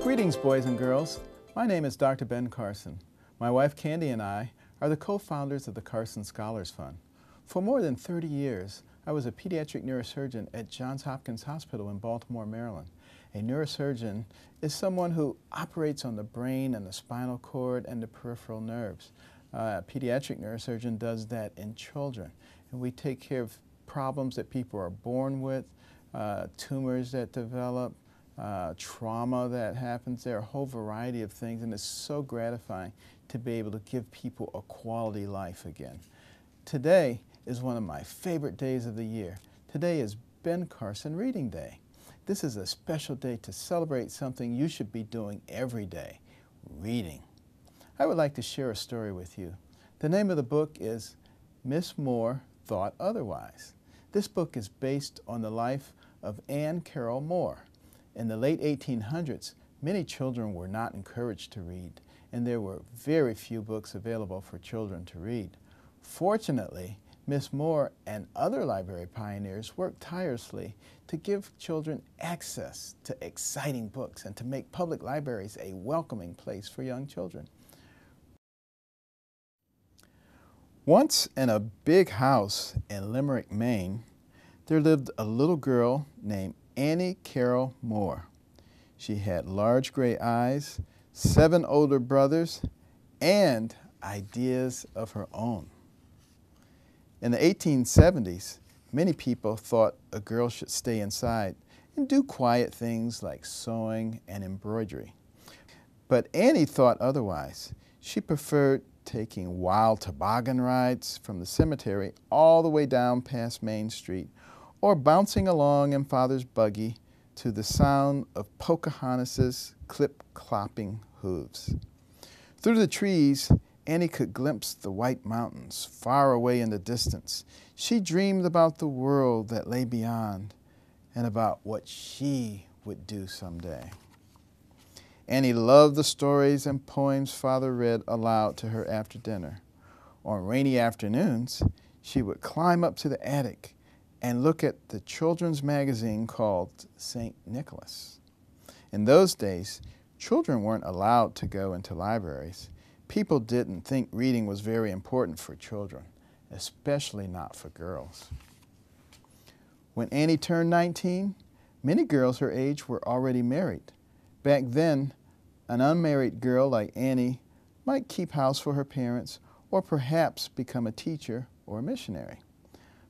Greetings, boys and girls. My name is Dr. Ben Carson. My wife Candy and I are the co-founders of the Carson Scholars Fund. For more than 30 years, I was a pediatric neurosurgeon at Johns Hopkins Hospital in Baltimore, Maryland. A neurosurgeon is someone who operates on the brain and the spinal cord and the peripheral nerves. A pediatric neurosurgeon does that in children. And we take care of problems that people are born with, tumors that develop, trauma that happens. There are a whole variety of things, and it's so gratifying to be able to give people a quality life again. Today is one of my favorite days of the year. Today is Ben Carson Reading Day. This is a special day to celebrate something you should be doing every day, reading. I would like to share a story with you. The name of the book is Miss Moore Thought Otherwise. This book is based on the life of Anne Carroll Moore. In the late 1800s, many children were not encouraged to read, and there were very few books available for children to read. Fortunately, Miss Moore and other library pioneers worked tirelessly to give children access to exciting books and to make public libraries a welcoming place for young children. Once in a big house in Limerick, Maine, there lived a little girl named Annie Carroll Moore. She had large gray eyes, 7 older brothers, and ideas of her own. In the 1870s, many people thought a girl should stay inside and do quiet things like sewing and embroidery. But Annie thought otherwise. She preferred taking wild toboggan rides from the cemetery all the way down past Main Street, or bouncing along in Father's buggy to the sound of Pocahontas's clip-clopping hooves. Through the trees, Annie could glimpse the white mountains far away in the distance. She dreamed about the world that lay beyond and about what she would do someday. Annie loved the stories and poems Father read aloud to her after dinner. On rainy afternoons, she would climb up to the attic and look at the children's magazine called St. Nicholas. In those days, children weren't allowed to go into libraries. People didn't think reading was very important for children, especially not for girls. When Annie turned 19, many girls her age were already married. Back then, an unmarried girl like Annie might keep house for her parents or perhaps become a teacher or a missionary.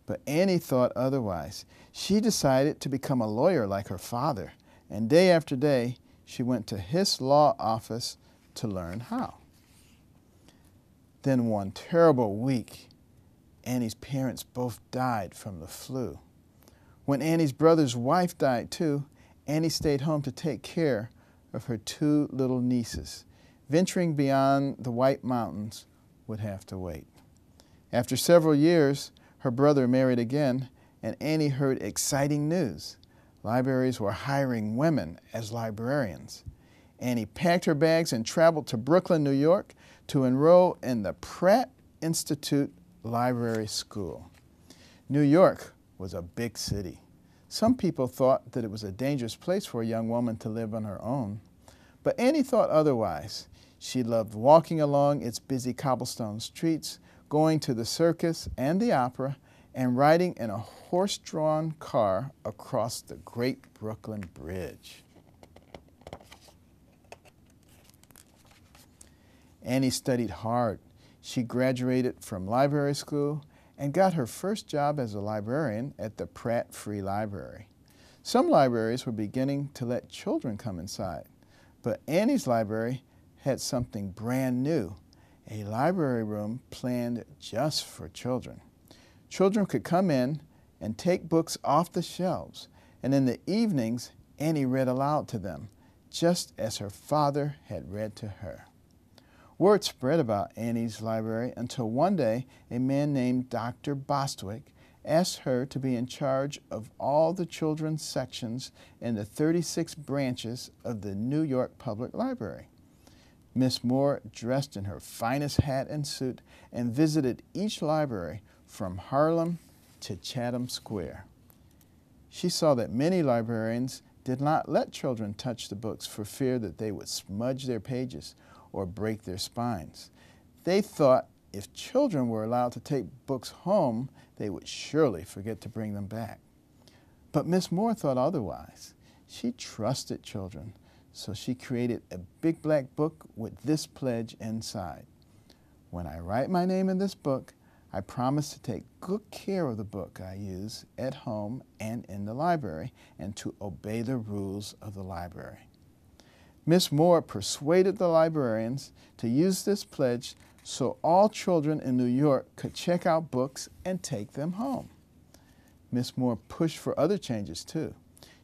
But Annie thought otherwise. She decided to become a lawyer like her father, and day after day, she went to his law office to learn how. Then one terrible week, Annie's parents both died from the flu. When Annie's brother's wife died too, Annie stayed home to take care of her 2 little nieces. Venturing beyond the White Mountains would have to wait. After several years, her brother married again, and Annie heard exciting news. Libraries were hiring women as librarians. Annie packed her bags and traveled to Brooklyn, New York, to enroll in the Pratt Institute Library School. New York was a big city. Some people thought that it was a dangerous place for a young woman to live on her own. But Annie thought otherwise. She loved walking along its busy cobblestone streets, going to the circus and the opera, and riding in a horse-drawn car across the Great Brooklyn Bridge. Annie studied hard. She graduated from library school and got her first job as a librarian at the Pratt Free Library. Some libraries were beginning to let children come inside, but Annie's library had something brand new, a library room planned just for children. Children could come in and take books off the shelves, and in the evenings, Annie read aloud to them, just as her father had read to her. Word spread about Annie's library until one day a man named Dr. Bostwick asked her to be in charge of all the children's sections in the 36 branches of the New York Public Library. Miss Moore dressed in her finest hat and suit and visited each library from Harlem to Chatham Square. She saw that many librarians did not let children touch the books for fear that they would smudge their pages or break their spines. They thought if children were allowed to take books home, they would surely forget to bring them back. But Miss Moore thought otherwise. She trusted children, so she created a big black book with this pledge inside. When I write my name in this book, I promise to take good care of the book I use at home and in the library, and to obey the rules of the library. Miss Moore persuaded the librarians to use this pledge so all children in New York could check out books and take them home. Miss Moore pushed for other changes too.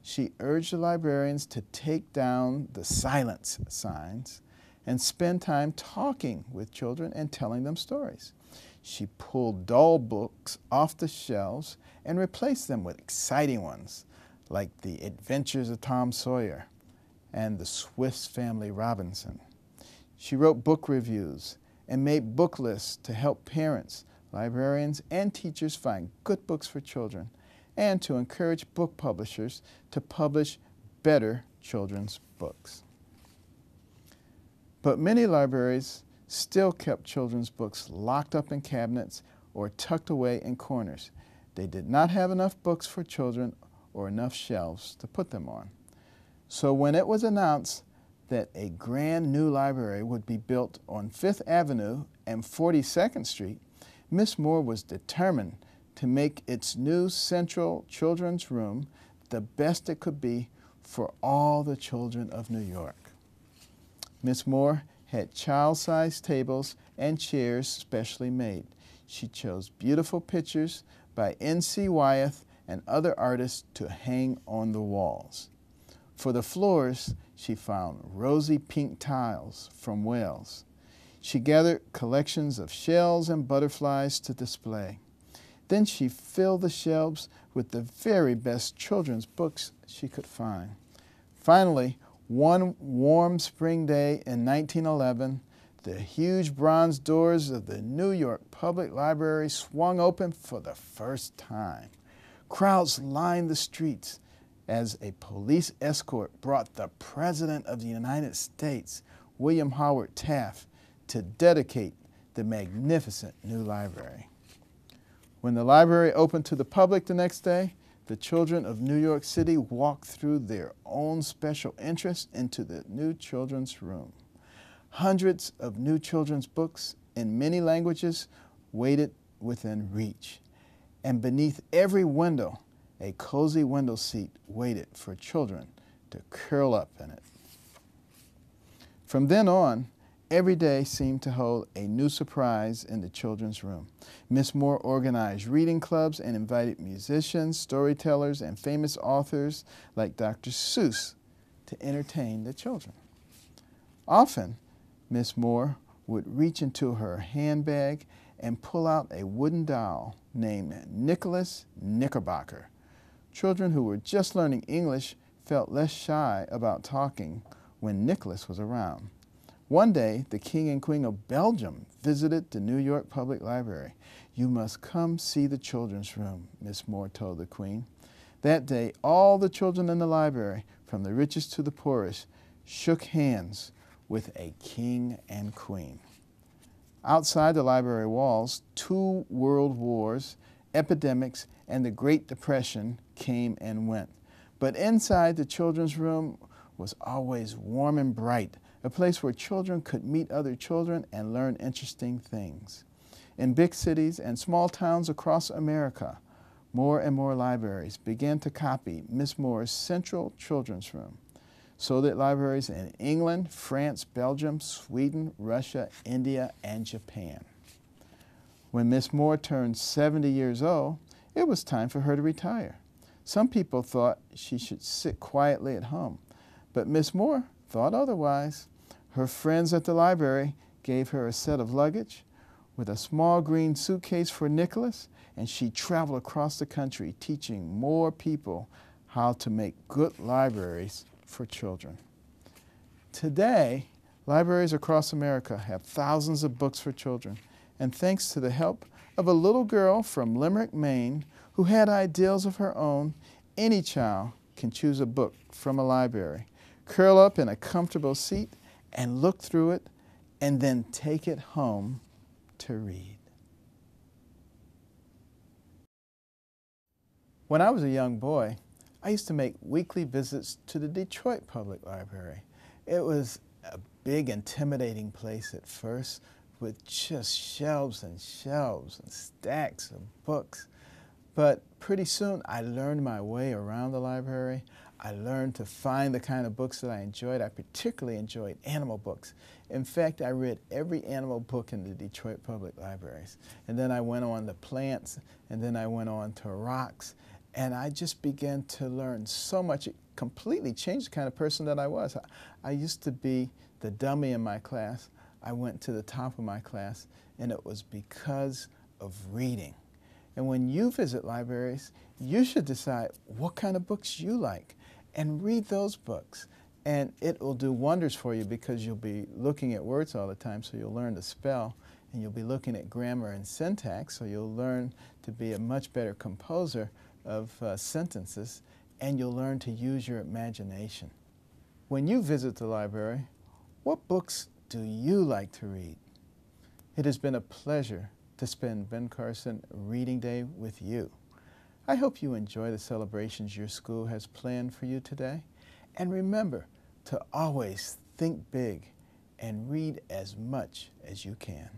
She urged the librarians to take down the silence signs and spend time talking with children and telling them stories. She pulled dull books off the shelves and replaced them with exciting ones, like The Adventures of Tom Sawyer and The Swiss Family Robinson. She wrote book reviews and made book lists to help parents, librarians, and teachers find good books for children, and to encourage book publishers to publish better children's books. But many libraries still kept children's books locked up in cabinets or tucked away in corners. They did not have enough books for children or enough shelves to put them on. So when it was announced that a grand new library would be built on 5th Avenue and 42nd Street, Miss Moore was determined to make its new central children's room the best it could be for all the children of New York. Miss Moore had child-sized tables and chairs specially made. She chose beautiful pictures by N.C. Wyeth and other artists to hang on the walls. For the floors, she found rosy pink tiles from Wales. She gathered collections of shells and butterflies to display. Then she filled the shelves with the very best children's books she could find. Finally, one warm spring day in 1911, the huge bronze doors of the New York Public Library swung open for the first time. Crowds lined the streets as a police escort brought the President of the United States, William Howard Taft, to dedicate the magnificent new library. When the library opened to the public the next day, the children of New York City walked through their own special interest into the new children's room. Hundreds of new children's books in many languages waited within reach. And beneath every window, a cozy window seat waited for children to curl up in it. From then on, every day seemed to hold a new surprise in the children's room. Miss Moore organized reading clubs and invited musicians, storytellers, and famous authors like Dr. Seuss to entertain the children. Often, Miss Moore would reach into her handbag and pull out a wooden doll named Nicholas Knickerbocker. Children who were just learning English felt less shy about talking when Nicholas was around. One day, the King and Queen of Belgium visited the New York Public Library. "You must come see the children's room," Miss Moore told the Queen. That day, all the children in the library, from the richest to the poorest, shook hands with a king and queen. Outside the library walls, 2 world wars, epidemics, and the Great Depression came and went. But inside the children's room was always warm and bright, a place where children could meet other children and learn interesting things. In big cities and small towns across America, more and more libraries began to copy Miss Moore's central children's room. So did libraries in England, France, Belgium, Sweden, Russia, India, and Japan. When Miss Moore turned 70 years old, it was time for her to retire. Some people thought she should sit quietly at home, but Miss Moore thought otherwise. Her friends at the library gave her a set of luggage with a small green suitcase for Nicholas, and she traveled across the country teaching more people how to make good libraries for children. Today, libraries across America have thousands of books for children, and thanks to the help of a little girl from Limerick, Maine, who had ideals of her own, any child can choose a book from a library, curl up in a comfortable seat, and look through it, and then take it home to read. When I was a young boy, I used to make weekly visits to the Detroit Public Library. It was a big, intimidating place at first, with just shelves and shelves and stacks of books. But pretty soon I learned my way around the library. I learned to find the kind of books that I enjoyed. I particularly enjoyed animal books. In fact, I read every animal book in the Detroit Public Libraries. And then I went on to plants, and then I went on to rocks. And I just began to learn so much. It completely changed the kind of person that I was. I used to be the dummy in my class. I went to the top of my class, and it was because of reading. And when you visit libraries, you should decide what kind of books you like and read those books. And it will do wonders for you because you'll be looking at words all the time, so you'll learn to spell, and you'll be looking at grammar and syntax, so you'll learn to be a much better composer of sentences, and you'll learn to use your imagination. When you visit the library, what books do you like to read? It has been a pleasure to spend Ben Carson Reading Day with you. I hope you enjoy the celebrations your school has planned for you today. And remember to always think big and read as much as you can.